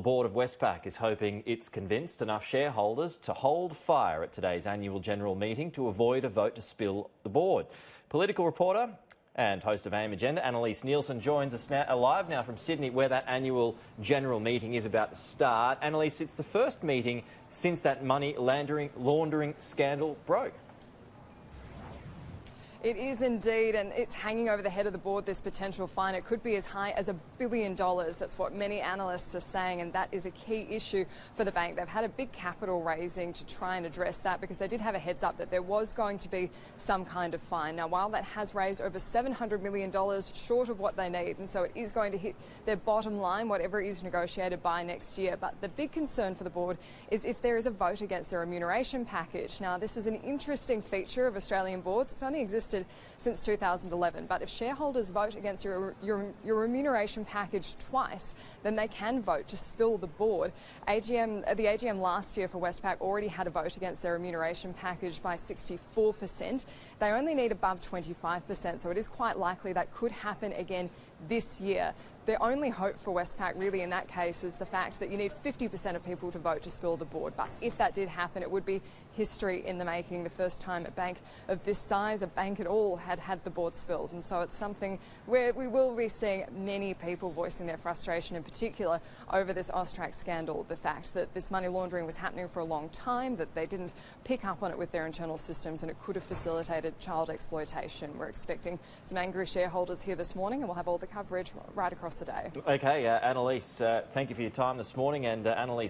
The board of Westpac is hoping it's convinced enough shareholders to hold fire at today's annual general meeting to avoid a vote to spill the board. Political reporter and host of AIM Agenda, Annalise Nielsen, joins us now, live now from Sydney, where that annual general meeting is about to start. Annalise, it's the first meeting since that money laundering scandal broke. It is indeed, and it's hanging over the head of the board, this potential fine. It could be as high as $1 billion. That's what many analysts are saying, and that is a key issue for the bank. They've had a big capital raising to try and address that because they did have a heads up that there was going to be some kind of fine. Now, while that has raised over $700 million short of what they need, and so it is going to hit their bottom line, whatever is negotiated by next year. But the big concern for the board is if there is a vote against their remuneration package. Now, this is an interesting feature of Australian boards. It's only existed since 2011, but if shareholders vote against your remuneration package twice, then they can vote to spill the board. The AGM last year for Westpac already had a vote against their remuneration package by 64%. They only need above 25%, so it is quite likely that could happen again this year. The only hope for Westpac really in that case is the fact that you need 50% of people to vote to spill the board. But if that did happen, it would be history in the making. The first time a bank of this size, a bank at all, had the board spilled. And so it's something where we will be seeing many people voicing their frustration, in particular over this Austrac scandal. The fact that this money laundering was happening for a long time, that they didn't pick up on it with their internal systems, and it could have facilitated child exploitation. We're expecting some angry shareholders here this morning, and we'll have all the coverage right across the day. Okay, Annalise, thank you for your time this morning. And Annalise